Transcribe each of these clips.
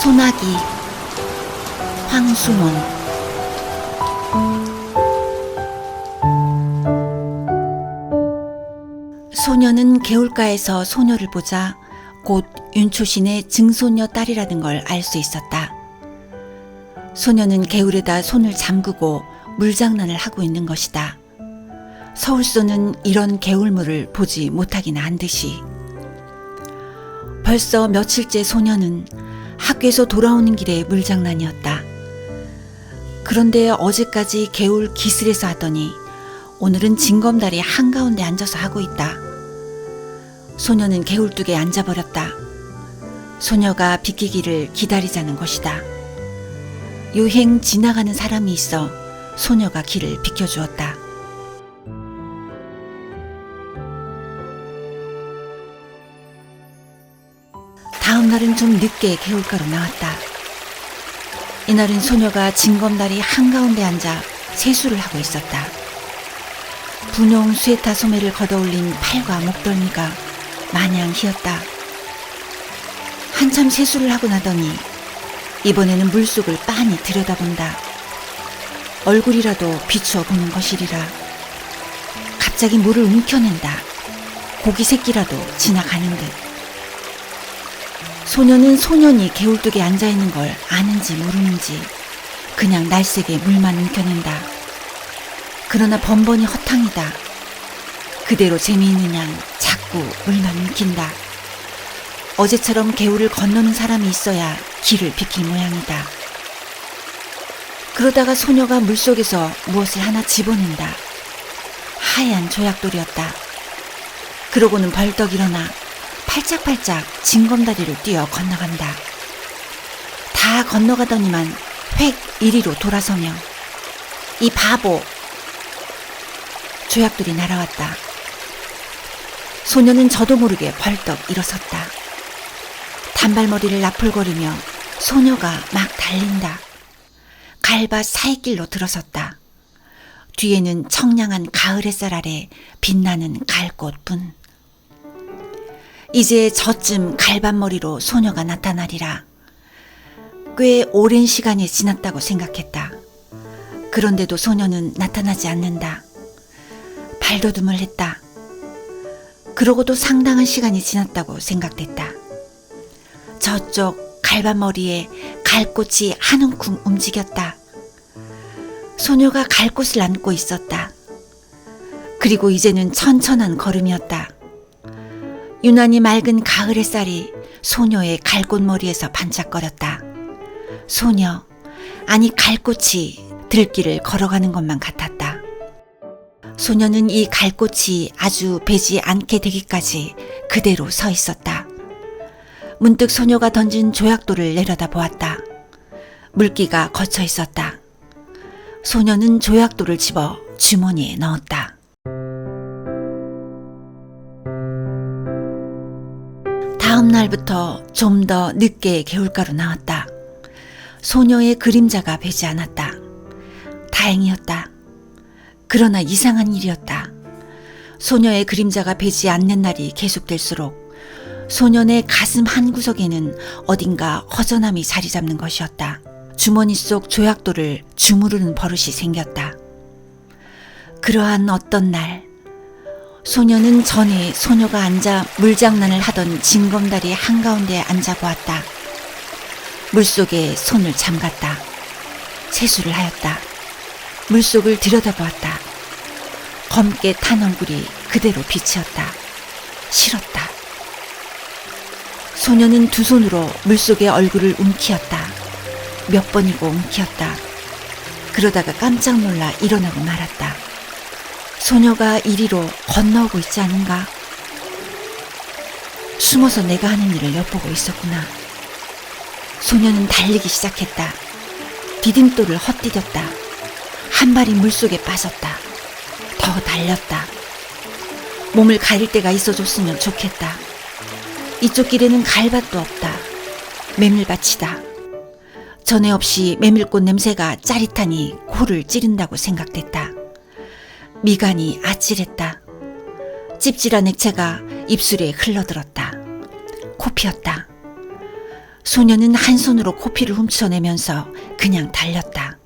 소나기, 황순원. 소녀는 개울가에서 소녀를 보자 곧 윤초신의 증손녀 딸이라는 걸 알 수 있었다. 소녀는 개울에다 손을 잠그고 물장난을 하고 있는 것이다. 서울소는 이런 개울물을 보지 못하기나 한 듯이. 벌써 며칠째 소녀는 학교에서 돌아오는 길에 물장난이었다. 그런데 어제까지 개울 기슬에서 하더니 오늘은 징검다리 한가운데 앉아서 하고 있다. 소녀는 개울뚝에 앉아버렸다. 소녀가 비키기를 기다리자는 것이다. 요행 지나가는 사람이 있어 소녀가 길을 비켜주었다. 다음 날은 좀 늦게 개울가로 나왔다. 이날은 소녀가 징검다리 한가운데 앉아 세수를 하고 있었다. 분홍 스웨타 소매를 걷어올린 팔과 목덜미가 마냥 휘었다. 한참 세수를 하고 나더니 이번에는 물속을 빤히 들여다본다. 얼굴이라도 비추어 보는 것이리라. 갑자기 물을 움켜낸다. 고기 새끼라도 지나가는 듯. 소녀는 소년이 개울뚝에 앉아있는 걸 아는지 모르는지 그냥 날쌔게 물만 움켜낸다. 그러나 번번이 허탕이다. 그대로 재미있는 양 자꾸 물만 움킨다. 어제처럼 개울을 건너는 사람이 있어야 길을 비킬 모양이다. 그러다가 소녀가 물속에서 무엇을 하나 집어낸다. 하얀 조약돌이었다. 그러고는 벌떡 일어나 팔짝팔짝 징검다리를 뛰어 건너간다. 다 건너가더니만 획 이리로 돌아서며 이 바보! 조약돌이 날아왔다. 소녀는 저도 모르게 벌떡 일어섰다. 단발머리를 나풀거리며 소녀가 막 달린다. 갈밭 사이길로 들어섰다. 뒤에는 청량한 가을 햇살 아래 빛나는 갈꽃분. 이제 저쯤 갈밭머리로 소녀가 나타나리라. 꽤 오랜 시간이 지났다고 생각했다. 그런데도 소녀는 나타나지 않는다. 발돋움을 했다. 그러고도 상당한 시간이 지났다고 생각됐다. 저쪽 갈밭머리에 갈꽃이 한 움큼 움직였다. 소녀가 갈꽃을 안고 있었다. 그리고 이제는 천천한 걸음이었다. 유난히 맑은 가을 햇살이 소녀의 갈꽃머리에서 반짝거렸다. 소녀, 아니 갈꽃이 들길을 걸어가는 것만 같았다. 소녀는 이 갈꽃이 아주 배지 않게 되기까지 그대로 서 있었다. 문득 소녀가 던진 조약돌을 내려다보았다. 물기가 거쳐 있었다. 소녀는 조약돌을 집어 주머니에 넣었다. 다음 날부터 좀 더 늦게 개울가로 나왔다. 소녀의 그림자가 배지 않았다. 다행이었다. 그러나 이상한 일이었다. 소녀의 그림자가 배지 않는 날이 계속될수록 소년의 가슴 한구석에는 어딘가 허전함이 자리 잡는 것이었다. 주머니 속 조약돌을 주무르는 버릇이 생겼다. 그러한 어떤 날, 소녀는 전에 소녀가 앉아 물장난을 하던 징검다리 한가운데 앉아보았다. 물속에 손을 잠갔다. 세수를 하였다. 물속을 들여다보았다. 검게 탄 얼굴이 그대로 비치었다. 싫었다. 소녀는 두 손으로 물속의 얼굴을 움키었다. 몇 번이고 움키었다. 그러다가 깜짝 놀라 일어나고 말았다. 소녀가 이리로 건너오고 있지 않은가? 숨어서 내가 하는 일을 엿보고 있었구나. 소녀는 달리기 시작했다. 디딤돌을 헛디뎠다. 한 발이 물속에 빠졌다. 더 달렸다. 몸을 가릴 데가 있어줬으면 좋겠다. 이쪽 길에는 갈밭도 없다. 메밀밭이다. 전에 없이 메밀꽃 냄새가 짜릿하니 코를 찌른다고 생각됐다. 미간이 아찔했다. 찝찝한 액체가 입술에 흘러들었다. 코 피었다. 소녀는 한 손으로 코피를 훔쳐내면서 그냥 달렸다.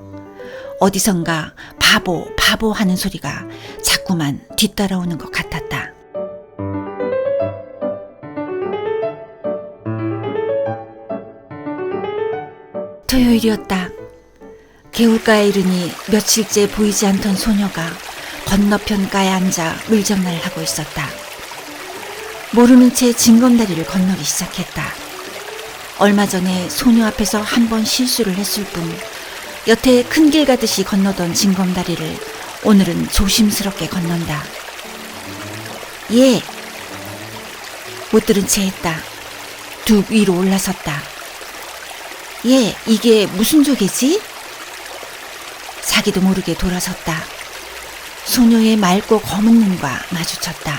어디선가 바보 바보 하는 소리가 자꾸만 뒤따라오는 것 같았다. 토요일이었다. 개울가에 이르니 며칠째 보이지 않던 소녀가 건너편가에 앉아 물장난을 하고 있었다. 모르는 채 징검다리를 건너기 시작했다. 얼마 전에 소녀 앞에서 한 번 실수를 했을 뿐 여태 큰 길 가듯이 건너던 징검다리를 오늘은 조심스럽게 건넌다. 예. 못 들은 채 했다. 둑 위로 올라섰다. 예, 이게 무슨 조개지? 자기도 모르게 돌아섰다. 소녀의 맑고 검은 눈과 마주쳤다.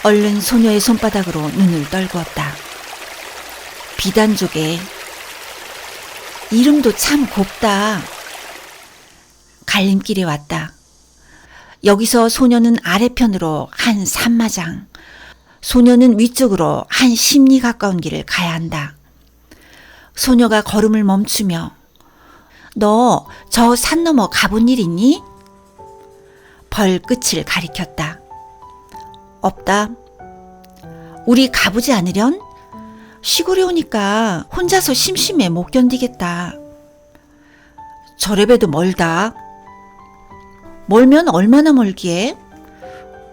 얼른 소녀의 손바닥으로 눈을 떨구었다. 비단조개. 이름도 참 곱다. 갈림길에 왔다. 여기서 소녀는 아래편으로 한 산마장, 소녀는 위쪽으로 한 10리 가까운 길을 가야 한다. 소녀가 걸음을 멈추며 너 저 산 너머 가본 일 있니? 벌 끝을 가리켰다. 없다. 우리 가보지 않으련? 시골에 오니까 혼자서 심심해 못 견디겠다. 저래봬도 멀다. 멀면 얼마나 멀기에?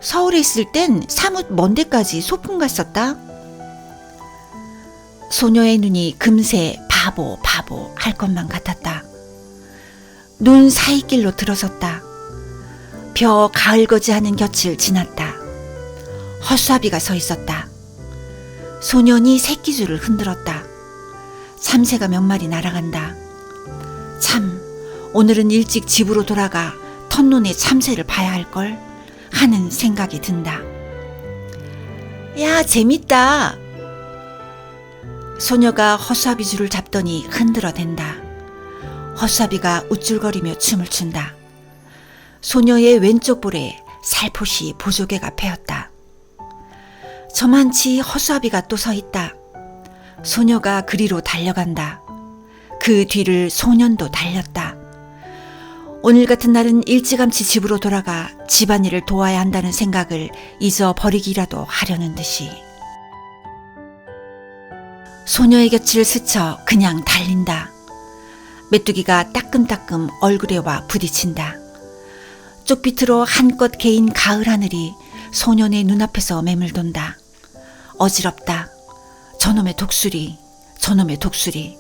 서울에 있을 땐 사뭇 먼 데까지 소풍 갔었다. 소녀의 눈이 금세 바보 바보 할 것만 같았다. 눈 사이길로 들어섰다. 벼 가을거지하는 곁을 지났다. 허수아비가 서 있었다. 소년이 새끼줄을 흔들었다. 참새가 몇 마리 날아간다. 참, 오늘은 일찍 집으로 돌아가 텃논에 참새를 봐야 할걸 하는 생각이 든다. 야, 재밌다. 소녀가 허수아비 줄을 잡더니 흔들어댄다. 허수아비가 우쭐거리며 춤을 춘다. 소녀의 왼쪽 볼에 살포시 보조개가 패었다. 저만치 허수아비가 또 서 있다. 소녀가 그리로 달려간다. 그 뒤를 소년도 달렸다. 오늘 같은 날은 일찌감치 집으로 돌아가 집안일을 도와야 한다는 생각을 잊어버리기라도 하려는 듯이. 소녀의 곁을 스쳐 그냥 달린다. 메뚜기가 따끔따끔 얼굴에 와 부딪힌다. 쪽빛으로 한껏 개인 가을 하늘이 소년의 눈앞에서 매물돈다. 어지럽다. 저놈의 독수리, 저놈의 독수리,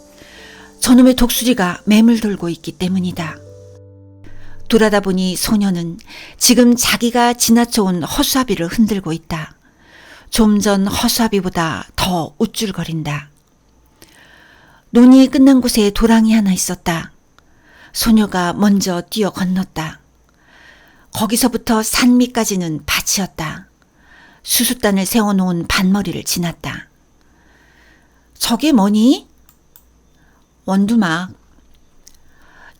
저놈의 독수리가 매물돌고 있기 때문이다. 돌아다 보니 소녀는 지금 자기가 지나쳐온 허수아비를 흔들고 있다. 좀 전 허수아비보다 더 우쭐거린다. 논이 끝난 곳에 도랑이 하나 있었다. 소녀가 먼저 뛰어 건넜다. 거기서부터 산 밑까지는 밭이었다. 수숫단을 세워놓은 밭머리를 지났다. 저게 뭐니? 원두막.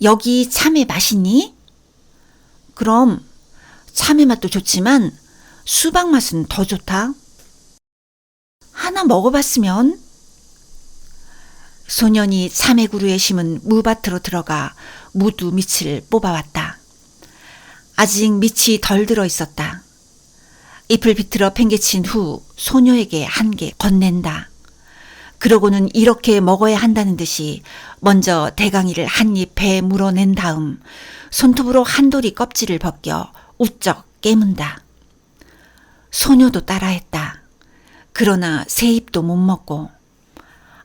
여기 참외 맛있니? 그럼 참외 맛도 좋지만 수박 맛은 더 좋다. 하나 먹어봤으면. 소년이 참외구루에 심은 무밭으로 들어가 무두 밑을 뽑아왔다. 아직 밑이 덜 들어 있었다. 잎을 비틀어 팽개친 후 소녀에게 한 개 건넨다. 그러고는 이렇게 먹어야 한다는 듯이 먼저 대강이를 한 입 배에 물어낸 다음 손톱으로 한 도리 껍질을 벗겨 우쩍 깨문다. 소녀도 따라했다. 그러나 새 입도 못 먹고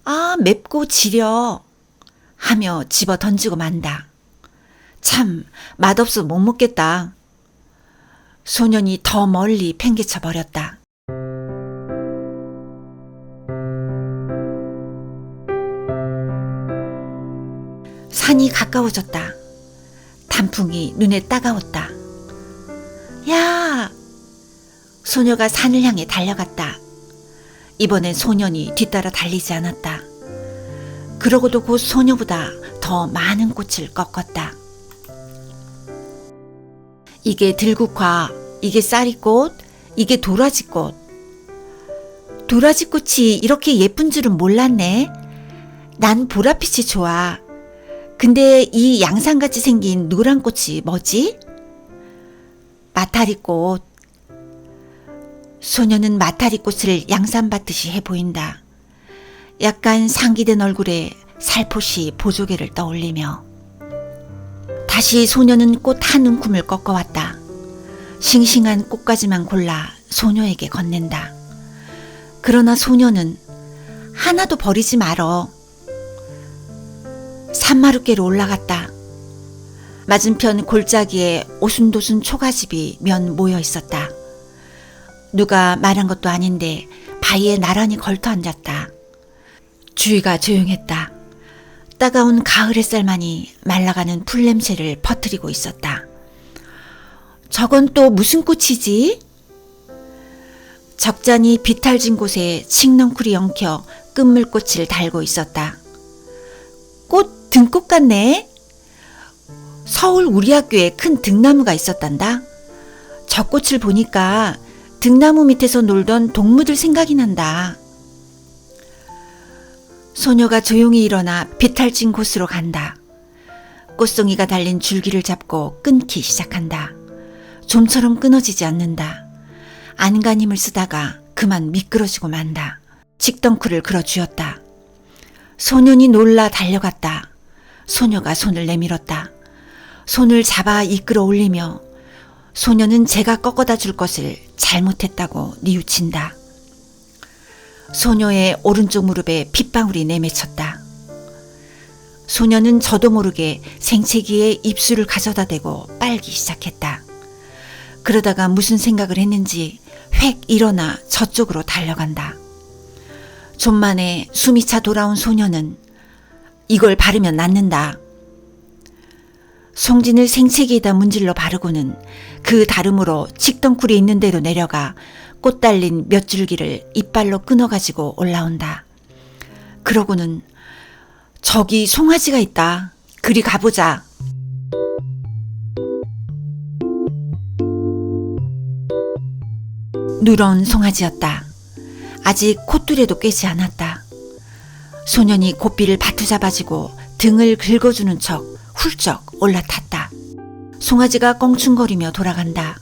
아 맵고 지려 하며 집어 던지고 만다. 참 맛없어 못 먹겠다. 소년이 더 멀리 팽개쳐 버렸다. 산이 가까워졌다. 단풍이 눈에 따가웠다. 야! 소녀가 산을 향해 달려갔다. 이번엔 소년이 뒤따라 달리지 않았다. 그러고도 곧 소녀보다 더 많은 꽃을 꺾었다. 이게 들국화, 이게 쌀이꽃, 이게 도라지꽃. 도라지꽃이 이렇게 예쁜 줄은 몰랐네. 난 보랏빛이 좋아. 근데 이 양상같이 생긴 노란 꽃이 뭐지? 마타리꽃. 소녀는 마타리꽃을 양산받듯이 해 보인다. 약간 상기된 얼굴에 살포시 보조개를 떠올리며. 다시 소녀는 꽃 한 움큼을 꺾어왔다. 싱싱한 꽃가지만 골라 소녀에게 건넨다. 그러나 소녀는 하나도 버리지 말어. 산마룻개로 올라갔다. 맞은편 골짜기에 오순도순 초가집이 면 모여 있었다. 누가 말한 것도 아닌데 바위에 나란히 걸터 앉았다. 주위가 조용했다. 따가운 가을 햇살만이 말라가는 풀냄새를 퍼뜨리고 있었다. 저건 또 무슨 꽃이지? 적잖이 비탈진 곳에 칡넝쿨이 엉켜 끝물꽃을 달고 있었다. 꽃 등꽃 같네. 서울 우리 학교에 큰 등나무가 있었단다. 저 꽃을 보니까 등나무 밑에서 놀던 동무들 생각이 난다. 소녀가 조용히 일어나 비탈진 곳으로 간다. 꽃송이가 달린 줄기를 잡고 끊기 시작한다. 좀처럼 끊어지지 않는다. 안간힘을 쓰다가 그만 미끄러지고 만다. 칡덩쿨을 그어쥐었다. 소년이 놀라 달려갔다. 소녀가 손을 내밀었다. 손을 잡아 이끌어 올리며 소녀는 제가 꺾어다 줄 것을 잘못했다고 뉘우친다. 소녀의 오른쪽 무릎에 핏방울이 내맺혔다. 소녀는 저도 모르게 생채기에 입술을 가져다 대고 빨기 시작했다. 그러다가 무슨 생각을 했는지 획 일어나 저쪽으로 달려간다. 좀 만에 숨이 차 돌아온 소녀는 이걸 바르면 낫는다. 송진을 생채기에다 문질러 바르고는 그 다름으로 칡덩쿨이 있는 대로 내려가 꽃 달린 몇 줄기를 이빨로 끊어가지고 올라온다. 그러고는 저기 송아지가 있다. 그리 가보자. 누런 송아지였다. 아직 콧뚜레도 꿰지 않았다. 소년이 고삐를 바투잡아지고 등을 긁어주는 척 훌쩍 올라탔다. 송아지가 껑충거리며 돌아간다.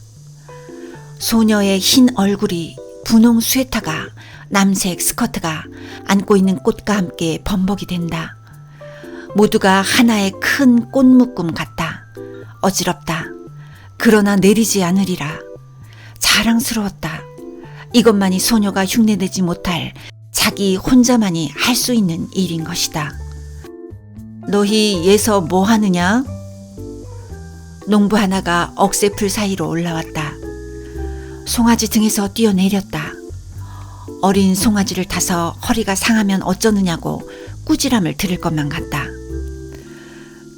소녀의 흰 얼굴이 분홍 스웨터가 남색 스커트가 안고 있는 꽃과 함께 범벅이 된다. 모두가 하나의 큰 꽃묶음 같다. 어지럽다. 그러나 내리지 않으리라. 자랑스러웠다. 이것만이 소녀가 흉내내지 못할 자기 혼자만이 할 수 있는 일인 것이다. 너희 예서 뭐 하느냐? 농부 하나가 억새풀 사이로 올라왔다. 송아지 등에서 뛰어내렸다. 어린 송아지를 타서 허리가 상하면 어쩌느냐고 꾸지람을 들을 것만 같다.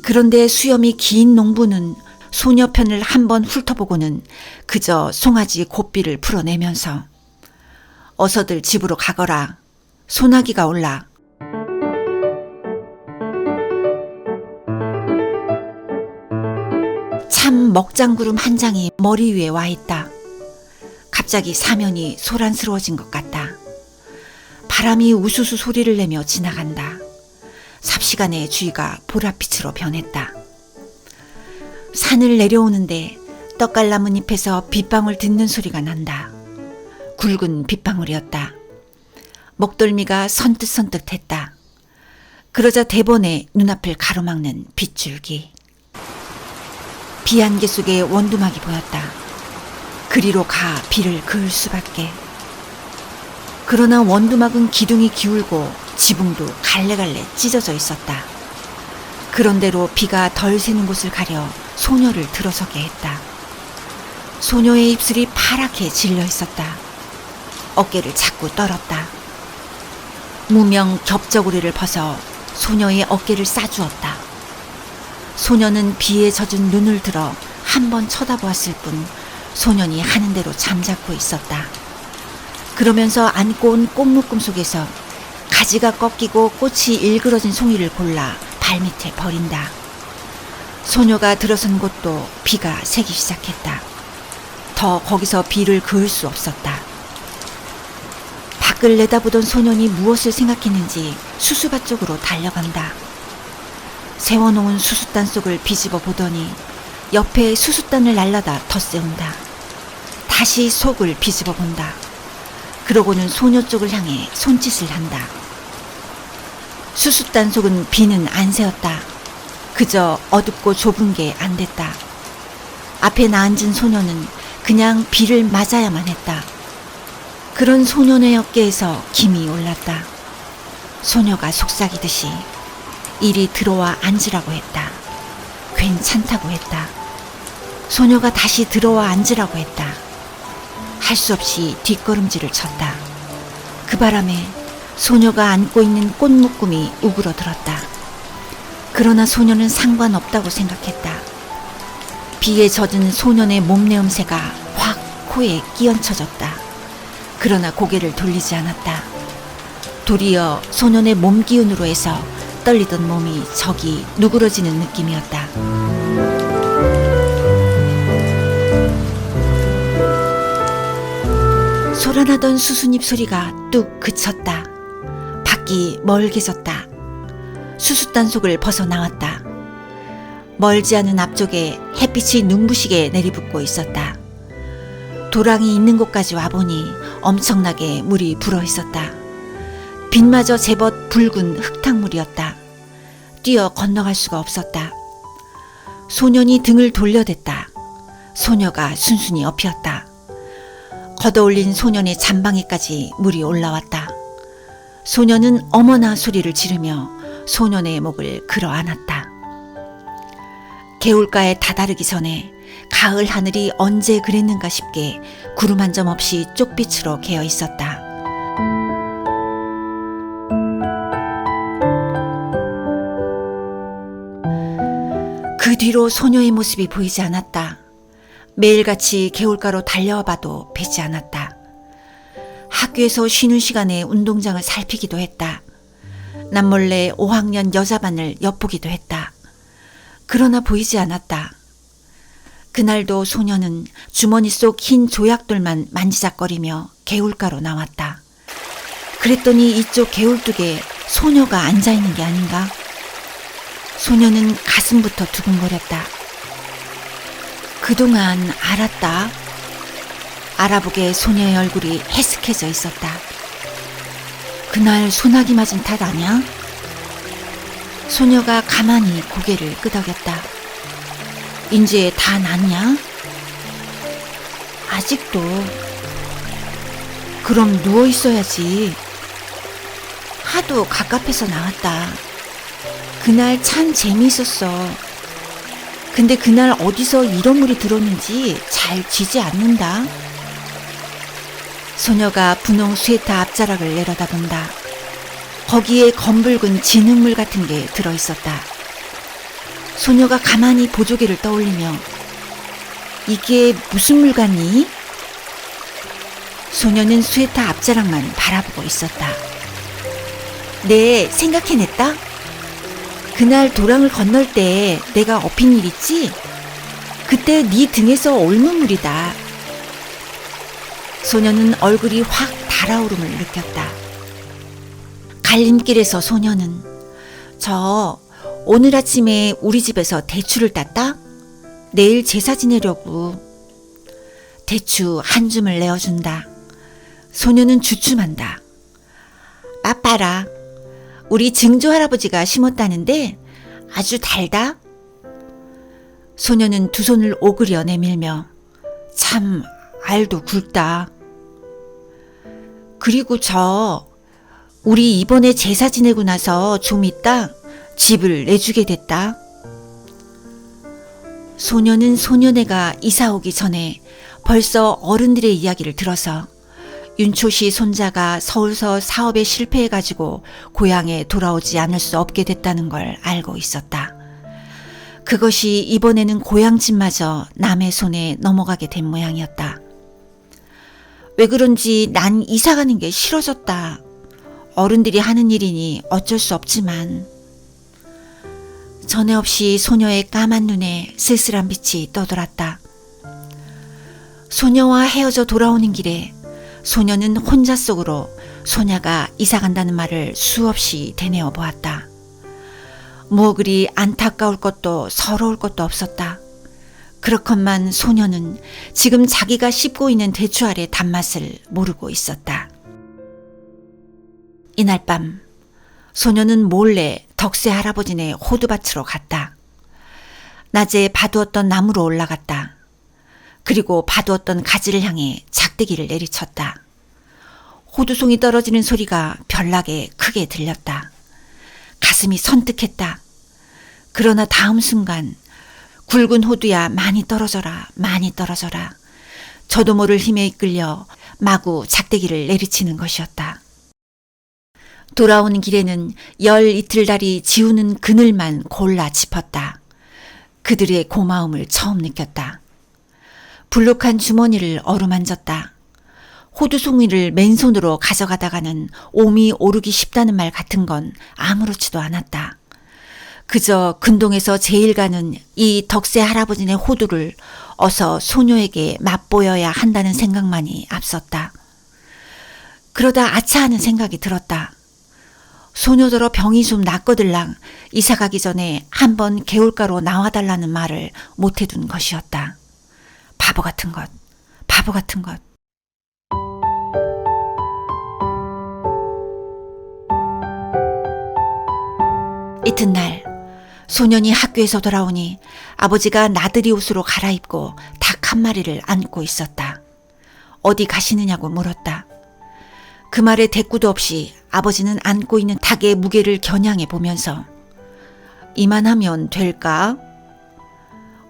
그런데 수염이 긴 농부는 소녀 편을 한번 훑어보고는 그저 송아지 고삐를 풀어내면서 어서들 집으로 가거라. 소나기가 올라. 참 먹장구름 한 장이 머리 위에 와 있다. 갑자기 사면이 소란스러워진 것 같다. 바람이 우수수 소리를 내며 지나간다. 삽시간에 주위가 보랏빛으로 변했다. 산을 내려오는데 떡갈나무 잎에서 빗방울 듣는 소리가 난다. 굵은 빗방울이었다. 목덜미가 선뜻선뜻했다. 그러자 대번에 눈앞을 가로막는 빗줄기. 비안개 속에 원두막이 보였다. 그리로 가 비를 그을 수밖에. 그러나 원두막은 기둥이 기울고 지붕도 갈래갈래 찢어져 있었다. 그런대로 비가 덜 새는 곳을 가려 소녀를 들어서게 했다. 소녀의 입술이 파랗게 질려 있었다. 어깨를 자꾸 떨었다. 무명 겹저고리를 벗어 소녀의 어깨를 싸주었다. 소녀는 비에 젖은 눈을 들어 한 번 쳐다보았을 뿐 소년이 하는 대로 잠자코 있었다. 그러면서 안고 온 꽃묶음 속에서 가지가 꺾이고 꽃이 일그러진 송이를 골라 발밑에 버린다. 소녀가 들어선 곳도 비가 새기 시작했다. 더 거기서 비를 그을 수 없었다. 밖을 내다보던 소년이 무엇을 생각했는지 수수밭 쪽으로 달려간다. 세워놓은 수숫단 속을 뒤집어 보더니 옆에 수숫단을 날라다 덧세운다. 다시 속을 뒤집어 본다. 그러고는 소녀 쪽을 향해 손짓을 한다. 수숫단 속은 비는 안 새었다. 그저 어둡고 좁은 게 안 됐다. 앞에 나앉은 소녀는 그냥 비를 맞아야만 했다. 그런 소년의 어깨에서 김이 올랐다. 소녀가 속삭이듯이 이리 들어와 앉으라고 했다. 괜찮다고 했다. 소녀가 다시 들어와 앉으라고 했다. 할 수 없이 뒷걸음질을 쳤다. 그 바람에 소녀가 안고 있는 꽃 묶음이 우그러들었다. 그러나 소녀는 상관없다고 생각했다. 비에 젖은 소년의 몸내음새가 확 코에 끼얹혀졌다. 그러나 고개를 돌리지 않았다. 도리어 소년의 몸 기운으로 해서 떨리던 몸이 저기 누그러지는 느낌이었다. 소란하던 수순잎 소리가 뚝 그쳤다. 밖이 멀게졌다. 수숫단 속을 벗어나왔다. 멀지 않은 앞쪽에 햇빛이 눈부시게 내리붙고 있었다. 도랑이 있는 곳까지 와보니 엄청나게 물이 불어 있었다. 빛마저 제법 붉은 흙탕물이었다. 뛰어 건너갈 수가 없었다. 소년이 등을 돌려댔다. 소녀가 순순히 엎였다. 걷어올린 소년의 잠방에까지 물이 올라왔다. 소년은 어머나 소리를 지르며 소년의 목을 끌어안았다. 개울가에 다다르기 전에 가을 하늘이 언제 그랬는가 싶게 구름 한 점 없이 쪽빛으로 개어 있었다. 그 뒤로 소녀의 모습이 보이지 않았다. 매일같이 개울가로 달려와 봐도 뵈지 않았다. 학교에서 쉬는 시간에 운동장을 살피기도 했다. 남몰래 5학년 여자반을 엿보기도 했다. 그러나 보이지 않았다. 그날도 소녀는 주머니 속 흰 조약돌만 만지작거리며 개울가로 나왔다. 그랬더니 이쪽 개울뚝에 소녀가 앉아있는 게 아닌가? 소녀는 가슴부터 두근거렸다. 그동안 알았다. 알아보게 소녀의 얼굴이 해쓱해져 있었다. 그날 소나기 맞은 탓 아냐? 소녀가 가만히 고개를 끄덕였다. 이제 다 낫냐? 아직도. 그럼 누워 있어야지. 하도 갑갑해서 나왔다. 그날 참 재미있었어. 근데 그날 어디서 이런 물이 들었는지 잘 쥐지 않는다. 소녀가 분홍 스웨터 앞자락을 내려다본다. 거기에 검붉은 진흙물 같은 게 들어있었다. 소녀가 가만히 보조개를 떠올리며 이게 무슨 물 같니? 소녀는 스웨터 앞자락만 바라보고 있었다. 네, 생각해냈다. 그날 도랑을 건널 때 내가 엎인 일 있지? 그때 네 등에서 옮은 물이다. 소녀는 얼굴이 확 달아오름을 느꼈다. 갈림길에서 소녀는 저 오늘 아침에 우리 집에서 대추를 땄다? 내일 제사 지내려고. 대추 한 줌을 내어준다. 소녀는 주춤한다. 맛봐라. 우리 증조 할아버지가 심었다는데 아주 달다. 소녀는 두 손을 오그려 내밀며 참 알도 굵다. 그리고 우리 이번에 제사 지내고 나서 좀 있다 집을 내주게 됐다. 소녀는 소녀네가 이사 오기 전에 벌써 어른들의 이야기를 들어서 윤초씨 손자가 서울서 사업에 실패해가지고 고향에 돌아오지 않을 수 없게 됐다는 걸 알고 있었다. 그것이 이번에는 고향집마저 남의 손에 넘어가게 된 모양이었다. 왜 그런지 난 이사 가는 게 싫어졌다. 어른들이 하는 일이니 어쩔 수 없지만. 전에 없이 소녀의 까만 눈에 쓸쓸한 빛이 떠돌았다. 소녀와 헤어져 돌아오는 길에 소녀는 혼자 속으로 소녀가 이사 간다는 말을 수없이 되뇌어 보았다. 뭐 그리 안타까울 것도 서러울 것도 없었다. 그렇건만 소녀는 지금 자기가 씹고 있는 대추 알의 단맛을 모르고 있었다. 이날 밤 소녀는 몰래 덕세 할아버지네 호두밭으로 갔다. 낮에 봐두었던 나무로 올라갔다. 그리고 봐두었던 가지를 향해 작대기를 내리쳤다. 호두송이 떨어지는 소리가 별나게 크게 들렸다. 가슴이 선뜩했다. 그러나 다음 순간 굵은 호두야 많이 떨어져라, 많이 떨어져라. 저도 모를 힘에 이끌려 마구 작대기를 내리치는 것이었다. 돌아오는 길에는 열 이틀다리 지우는 그늘만 골라 짚었다. 그들의 고마움을 처음 느꼈다. 불룩한 주머니를 어루만졌다. 호두송이를 맨손으로 가져가다가는 옴이 오르기 쉽다는 말 같은 건 아무렇지도 않았다. 그저 근동에서 제일 가는 이 덕세 할아버지네 호두를 어서 소녀에게 맛보여야 한다는 생각만이 앞섰다. 그러다 아차 하는 생각이 들었다. 소녀더러 병이 좀 낫거들랑 이사 가기 전에 한번 개울가로 나와달라는 말을 못해둔 것이었다. 바보 같은 것, 바보 같은 것. 이튿날 소년이 학교에서 돌아오니 아버지가 나들이 옷으로 갈아입고 닭 한 마리를 안고 있었다. 어디 가시느냐고 물었다. 그 말에 대꾸도 없이 아버지는 안고 있는 닭의 무게를 겨냥해 보면서 이만하면 될까?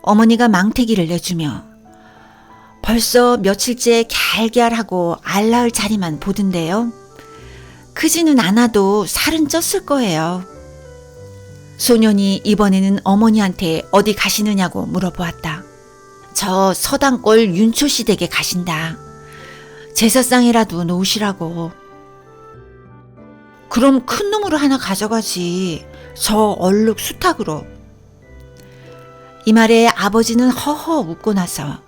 어머니가 망태기를 내주며 벌써 며칠째 갸알갸알하고 알 낳을 자리만 보던데요. 크지는 않아도 살은 쪘을 거예요. 소년이 이번에는 어머니한테 어디 가시느냐고 물어보았다. 저 서당골 윤초씨 댁에 가신다. 제사상이라도 놓으시라고. 그럼 큰 놈으로 하나 가져가지. 저 얼룩 수탉으로. 이 말에 아버지는 허허 웃고 나서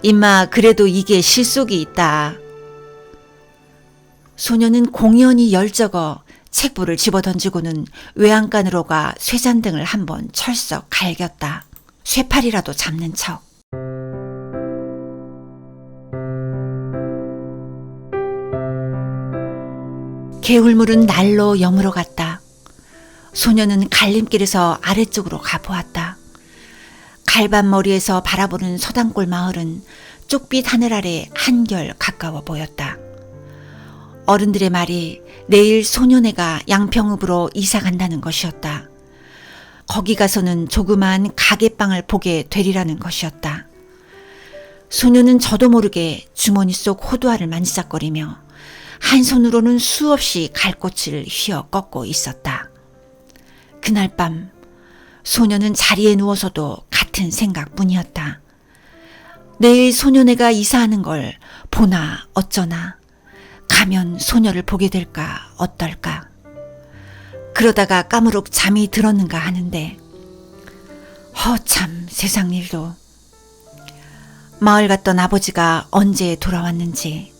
임마 그래도 이게 실속이 있다. 소녀는 공연히 열적어 책보를 집어던지고는 외양간으로 가 쇠잔등을 한번 철썩 갈겼다. 쇠팔이라도 잡는 척. 개울물은 날로 여물어 갔다. 소녀는 갈림길에서 아래쪽으로 가보았다. 갈반머리에서 바라보는 서당골 마을은 쪽빛 하늘 아래 한결 가까워 보였다. 어른들의 말이 내일 소녀네가 양평읍으로 이사 간다는 것이었다. 거기 가서는 조그만 가게방을 보게 되리라는 것이었다. 소녀는 저도 모르게 주머니 속 호두알을 만지작거리며 한 손으로는 수없이 갈꽃을 휘어 꺾고 있었다. 그날 밤 소녀는 자리에 누워서도 같은 생각뿐이었다. 내일 소녀네가 이사하는 걸 보나 어쩌나, 가면 소녀를 보게 될까 어떨까. 그러다가 까무룩 잠이 들었는가 하는데 허참 세상 일도. 마을 갔던 아버지가 언제 돌아왔는지.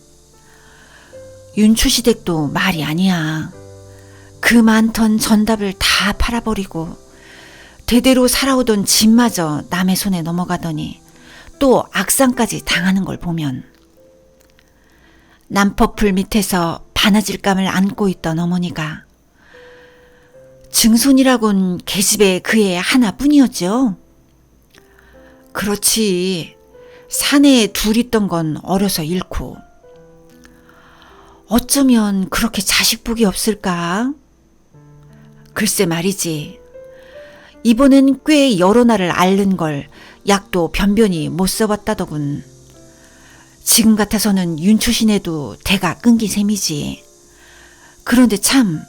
윤초씨 댁도 말이 아니야. 그 많던 전답을 다 팔아버리고 대대로 살아오던 집마저 남의 손에 넘어가더니 또 악상까지 당하는 걸 보면 남퍼풀 밑에서 바느질감을 안고 있던 어머니가 증손이라곤 계집애 그 애 하나뿐이었죠. 그렇지. 사내에 둘 있던 건 어려서 잃고. 어쩌면 그렇게 자식복이 없을까? 글쎄 말이지. 이번엔 꽤 여러 날을 앓는 걸 약도 변변히 못 써봤다더군. 지금 같아서는 윤초신에도 대가 끊긴 셈이지. 그런데 참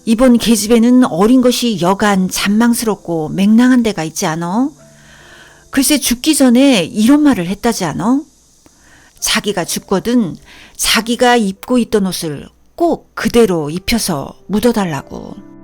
이번 계집애는 어린 것이 여간 잔망스럽고 맹랑한 데가 있지 않어? 글쎄 죽기 전에 이런 말을 했다지 않어? 자기가 죽거든 자기가 입고 있던 옷을 꼭 그대로 입혀서 묻어달라고.